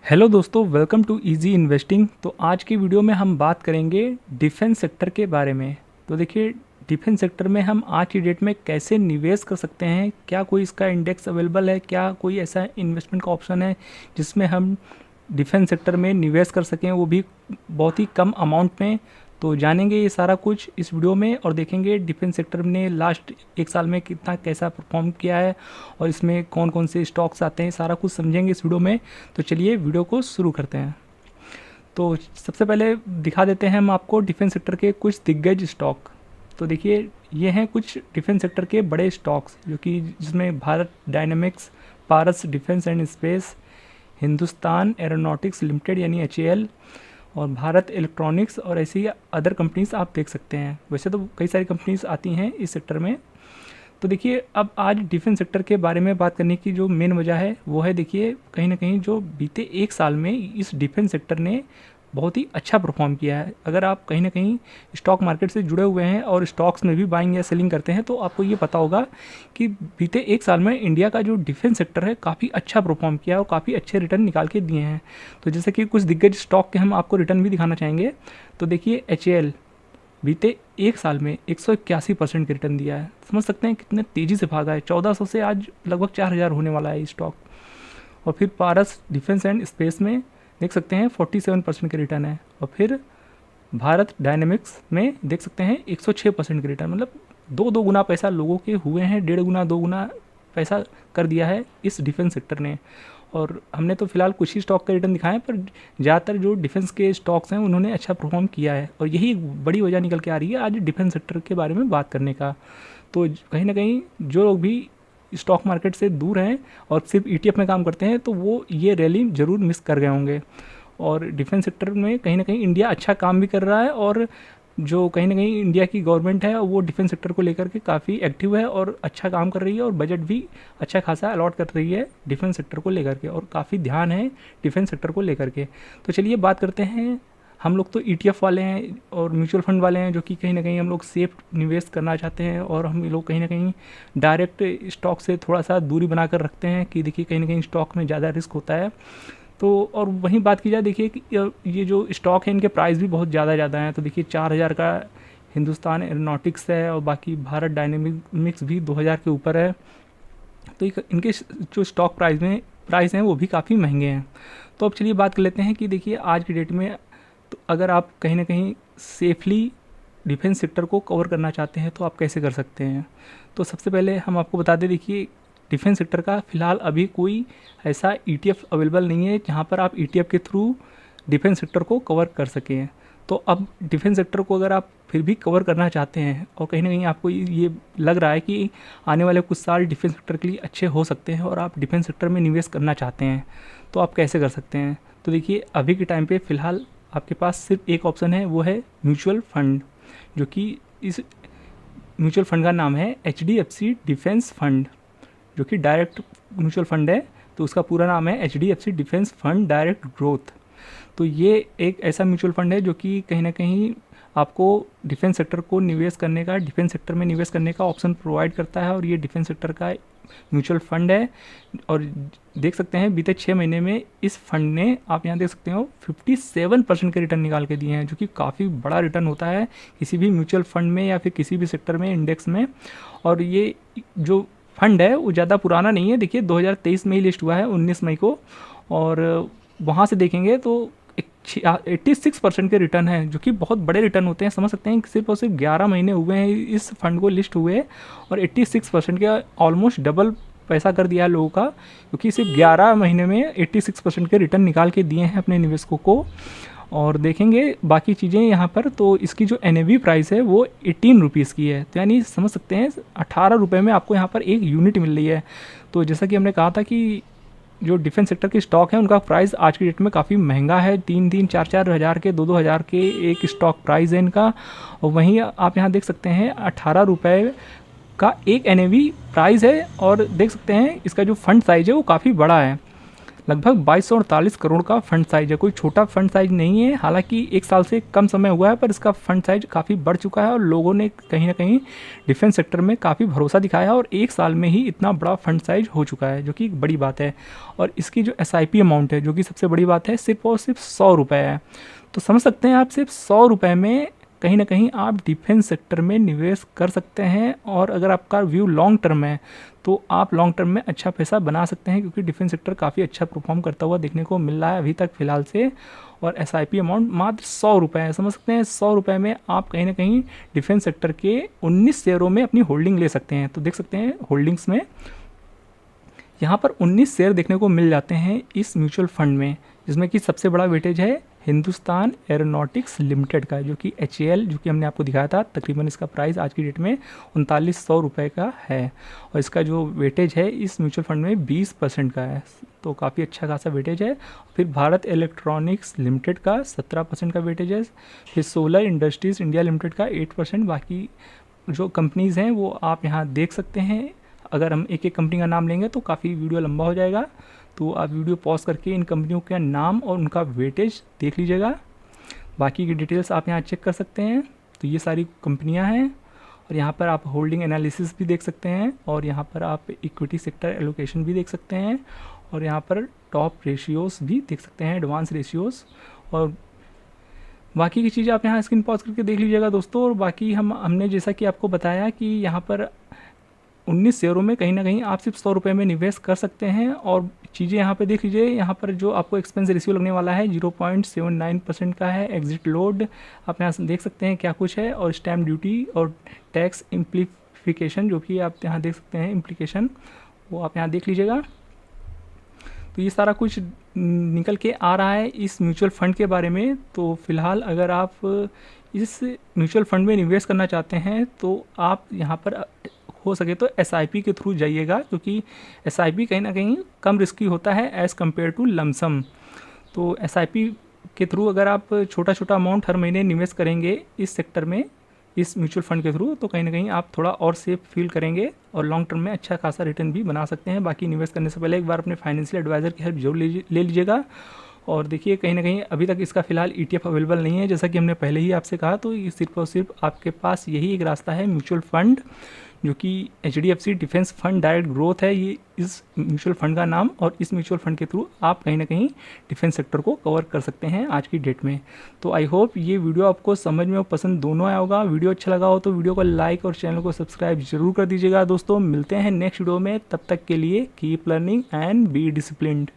Hello दोस्तों, welcome to easy investing. तो आज की वीडियो में हम बात करेंगे डिफेंस सेक्टर के बारे में। तो देखिए, डिफेंस सेक्टर में हम आज की डेट में कैसे निवेश कर सकते हैं, क्या कोई इसका इंडेक्स अवेलेबल है, क्या कोई ऐसा इन्वेस्टमेंट का ऑप्शन है जिसमें हम डिफेंस सेक्टर में निवेश कर सकें, वो भी बहुत ही कम अमाउंट में। तो जानेंगे ये सारा कुछ इस वीडियो में और देखेंगे डिफेंस सेक्टर ने लास्ट एक साल में कितना कैसा परफॉर्म किया है और इसमें कौन कौन से स्टॉक्स आते हैं, सारा कुछ समझेंगे इस वीडियो में। तो चलिए वीडियो को शुरू करते हैं। तो सबसे पहले दिखा देते हैं हम आपको डिफेंस सेक्टर के कुछ दिग्गज स्टॉक। तो देखिए, ये हैं कुछ डिफेंस सेक्टर के बड़े स्टॉक्स जो कि जिसमें Bharat dynamics, Paras defence and space, Hindustan aeronautics limited यानी HAL और भारत इलेक्ट्रॉनिक्स और ऐसी अदर कंपनीज आप देख सकते हैं। वैसे तो कई सारी कंपनीज आती हैं इस सेक्टर में। तो देखिए, अब आज डिफेंस सेक्टर के बारे में बात करने की जो मेन वजह है वो है, देखिए कहीं ना कहीं जो बीते एक साल में इस डिफेंस सेक्टर ने बहुत ही अच्छा परफॉर्म किया है। अगर आप कहीं ना कहीं स्टॉक मार्केट से जुड़े हुए हैं और स्टॉक्स में भी बाइंग या सेलिंग करते हैं तो आपको ये पता होगा कि बीते एक साल में इंडिया का जो डिफेंस सेक्टर है काफ़ी अच्छा परफॉर्म किया और काफ़ी अच्छे रिटर्न निकाल के दिए हैं। तो जैसे कि कुछ दिग्गज स्टॉक के हम आपको रिटर्न भी दिखाना चाहेंगे। तो देखिए, HAL बीते एक साल में 181% के रिटर्न दिया है। समझ सकते हैं कितने तेज़ी से भागा है। 1400 से आज लगभग 4000 होने वाला है स्टॉक। और फिर पारस डिफेंस एंड स्पेस में देख सकते हैं 47% के रिटर्न है। और फिर भारत डायनेमिक्स में देख सकते हैं 106% के रिटर्न। मतलब दो गुना पैसा लोगों के हुए हैं, 1.5 गुना 2 गुना पैसा कर दिया है इस डिफेंस सेक्टर ने। और हमने तो फिलहाल कुछ ही स्टॉक का रिटर्न दिखाए हैं, पर ज़्यादातर जो डिफेंस के स्टॉक्स हैं उन्होंने अच्छा परफॉर्म किया है और यही एक बड़ी वजह निकल के आ रही है आज डिफेंस सेक्टर के बारे में बात करने का। तो कहीं ना कहीं जो लोग भी स्टॉक मार्केट से दूर हैं और सिर्फ ETF में काम करते हैं तो वो ये रैली ज़रूर मिस कर गए होंगे। और डिफेंस सेक्टर में कहीं ना कहीं इंडिया अच्छा काम भी कर रहा है और जो कहीं ना कहीं इंडिया की गवर्नमेंट है वो डिफेंस सेक्टर को लेकर के काफ़ी एक्टिव है और अच्छा काम कर रही है और बजट भी अच्छा खासा अलॉट कर रही है डिफेंस सेक्टर को लेकर के और काफ़ी ध्यान है डिफेंस सेक्टर को लेकर के। तो चलिए बात करते हैं। हम लोग तो ETF वाले हैं और म्यूचुअल फंड वाले हैं जो कि कहीं ना कहीं हम लोग सेफ निवेश करना चाहते हैं और हम लोग कहीं ना कहीं डायरेक्ट स्टॉक से थोड़ा सा दूरी बनाकर रखते हैं कि देखिए कहीं ना कहीं स्टॉक में ज़्यादा रिस्क होता है। तो और वहीं बात की जाए, देखिए कि ये जो स्टॉक है इनके प्राइस भी बहुत ज़्यादा हैं। तो देखिए 4000 का हिंदुस्तान एरोनॉटिक्स है और बाकी भारत डायनेमिक्स भी 2000 के ऊपर है। तो इनके जो स्टॉक प्राइस हैं वो भी काफ़ी महंगे हैं। तो अब चलिए बात कर लेते हैं कि देखिए आज की डेट में तो अगर आप कहीं ना कहीं सेफली डिफेंस सेक्टर को कवर करना चाहते हैं तो आप कैसे कर सकते हैं। तो सबसे पहले हम आपको बता दें, देखिए डिफेंस सेक्टर का फ़िलहाल अभी कोई ऐसा ETF अवेलेबल नहीं है जहां पर आप ETF के थ्रू डिफेंस सेक्टर को कवर कर सकें। तो अब डिफेंस सेक्टर को अगर आप फिर भी कवर करना चाहते हैं और कहीं ना कहीं आपको ये लग रहा है कि आने वाले कुछ साल डिफेंस सेक्टर के लिए अच्छे हो सकते हैं और आप डिफेंस सेक्टर में निवेश करना चाहते हैं तो आप कैसे कर सकते हैं। तो देखिए, अभी के टाइम पे फ़िलहाल आपके पास सिर्फ एक ऑप्शन है, वो है म्यूचुअल फंड, जो कि इस म्यूचुअल फंड का नाम है HDFC डिफेंस फंड, जो कि डायरेक्ट म्यूचुअल फंड है। तो उसका पूरा नाम है HDFC defence fund direct growth. तो ये एक ऐसा म्यूचुअल फंड है जो कि कहीं ना कहीं आपको डिफेंस सेक्टर को निवेश करने का, डिफेंस सेक्टर में निवेश करने का ऑप्शन प्रोवाइड करता है और ये डिफेंस सेक्टर का म्यूचुअल फंड है। और देख सकते हैं बीते 6 महीने में इस फंड ने, आप यहाँ देख सकते हो, 57% के रिटर्न निकाल के दिए हैं, जो कि काफ़ी बड़ा रिटर्न होता है किसी भी म्यूचुअल फंड में या फिर किसी भी सेक्टर में, इंडेक्स में। और ये जो फंड है वो ज़्यादा पुराना नहीं है। देखिए 2023 में ही लिस्ट हुआ है, 19 मई को। और वहाँ से देखेंगे तो 86% के रिटर्न है, जो कि बहुत बड़े रिटर्न होते हैं। समझ सकते हैं कि सिर्फ और सिर्फ 11 महीने हुए हैं इस फंड को लिस्ट हुए और 86% के ऑलमोस्ट डबल पैसा कर दिया है लोगों का, क्योंकि सिर्फ 11 महीने में 86% के रिटर्न निकाल के दिए हैं अपने निवेशकों को। और देखेंगे बाकी चीज़ें यहाँ पर, तो इसकी जो NAV प्राइस है वो 18 रुपीज़ की है। तो यानी समझ सकते हैं 18 रुपये में आपको यहाँ पर एक यूनिट मिल रही है। तो जैसा कि हमने कहा था कि जो डिफेंस सेक्टर के स्टॉक हैं उनका प्राइस आज की डेट में काफ़ी महंगा है। 3-3, 4-4 हज़ार के, 2-2 हज़ार के एक स्टॉक प्राइस है इनका। और वहीं आप यहाँ देख सकते हैं 18 रुपये का एक NAV प्राइस है और देख सकते हैं इसका जो फंड साइज है वो काफ़ी बड़ा है। लगभग 2248 करोड़ का फंड साइज है। कोई छोटा फंड साइज नहीं है, हालांकि एक साल से कम समय हुआ है पर इसका फंड साइज काफ़ी बढ़ चुका है और लोगों ने कहीं ना कहीं डिफेंस सेक्टर में काफ़ी भरोसा दिखाया और एक साल में ही इतना बड़ा फंड साइज हो चुका है, जो कि एक बड़ी बात है। और इसकी जो SIP अमाउंट है, जो कि सबसे बड़ी बात है, सिर्फ और सिर्फ 100 रुपये है। तो समझ सकते हैं आप, सिर्फ 100 रुपये में कहीं ना कहीं आप डिफेंस सेक्टर में निवेश कर सकते हैं। और अगर आपका व्यू लॉन्ग टर्म है तो आप लॉन्ग टर्म में अच्छा पैसा बना सकते हैं, क्योंकि डिफेंस सेक्टर काफ़ी अच्छा परफॉर्म करता हुआ देखने को मिल रहा है अभी तक फ़िलहाल से। और SIP अमाउंट मात्र 100 रुपये है। समझ सकते हैं 100 रुपये में आप कहीं ना कहीं डिफेंस सेक्टर के 19 शेयरों में अपनी होल्डिंग ले सकते हैं। तो देख सकते हैं होल्डिंग्स में यहाँ पर 19 शेयर देखने को मिल जाते हैं इस म्यूचुअल फंड में, जिसमें कि सबसे बड़ा वेटेज है हिंदुस्तान एरोनॉटिक्स लिमिटेड का, जो कि HAL, जो कि हमने आपको दिखाया था। तकरीबन इसका प्राइस आज की डेट में 3900 रुपये का है और इसका जो वेटेज है इस म्यूचुअल फंड में 20% का है, तो काफ़ी अच्छा खासा वेटेज है। फिर भारत इलेक्ट्रॉनिक्स लिमिटेड का 17% का वेटेज है। फिर सोलर इंडस्ट्रीज़ इंडिया लिमिटेड का 8%। बाकी जो कंपनीज़ हैं वो आप यहाँ देख सकते हैं। अगर हम एक एक कंपनी का नाम लेंगे तो काफ़ी वीडियो लंबा हो जाएगा, तो आप वीडियो पॉज करके इन कंपनियों का नाम और उनका वेटेज देख लीजिएगा। बाकी की डिटेल्स आप यहाँ चेक कर सकते हैं। तो ये सारी कंपनियाँ हैं और यहाँ पर आप होल्डिंग एनालिसिस भी देख सकते हैं और यहाँ पर आप इक्विटी सेक्टर एलोकेशन भी देख सकते हैं और यहाँ पर टॉप रेशियोज़ भी देख सकते हैं, एडवांस रेशियोज़। और बाकी की चीज़ें आप यहाँ स्क्रीन पॉज करके देख लीजिएगा दोस्तों। और बाकी हमने जैसा कि आपको बताया कि यहाँ पर 19 शेयरों में कहीं ना कहीं आप सिर्फ 100 रुपये में निवेश कर सकते हैं। और चीज़ें यहाँ पे देख लीजिए, यहाँ पर जो आपको एक्सपेंस रेशियो लगने वाला है 0.79% का है। एग्जिट लोड आप यहाँ से देख सकते हैं क्या कुछ है, और स्टैम्प ड्यूटी और टैक्स इम्प्लीफिकेशन, जो कि आप यहाँ देख सकते हैं इम्प्लीकेशन, वो आप यहाँ देख लीजिएगा। तो ये सारा कुछ निकल के आ रहा है इस म्यूचुअल फंड के बारे में। तो फिलहाल अगर आप इस म्यूचुअल फंड में निवेश करना चाहते हैं तो आप यहाँ पर हो सके तो SIP के थ्रू जाइएगा, क्योंकि SIP कहीं ना कहीं कम रिस्की होता है एज़ कम्पेयर टू लमसम। तो SIP के थ्रू अगर आप छोटा छोटा अमाउंट हर महीने निवेश करेंगे इस सेक्टर में, इस म्यूचुअल फंड के थ्रू, तो कहीं ना कहीं आप थोड़ा और सेफ फील करेंगे और लॉन्ग टर्म में अच्छा खासा रिटर्न भी बना सकते हैं। बाकी निवेश करने से पहले एक बार अपने फाइनेंशियल एडवाइज़र की हेल्प जरूर ले लीजिएगा। और देखिए कहीं ना कहीं अभी तक इसका फिलहाल ETF अवेलेबल नहीं है, जैसा कि हमने पहले ही आपसे कहा। तो ये सिर्फ और सिर्फ आपके पास यही एक रास्ता है, म्यूचुअल फंड, जो कि HDFC defence fund direct growth है ये इस म्यूचुअल फंड का नाम। और इस म्यूचुअल फंड के थ्रू आप कहीं ना कहीं डिफेंस सेक्टर को कवर कर सकते हैं आज की डेट में। तो आई होप ये वीडियो आपको समझ में और पसंद दोनों आया होगा। वीडियो अच्छा लगा हो तो वीडियो को लाइक और चैनल को सब्सक्राइब जरूर कर दीजिएगा दोस्तों। मिलते हैं नेक्स्ट वीडियो में, तब तक के लिए keep learning and be disciplined.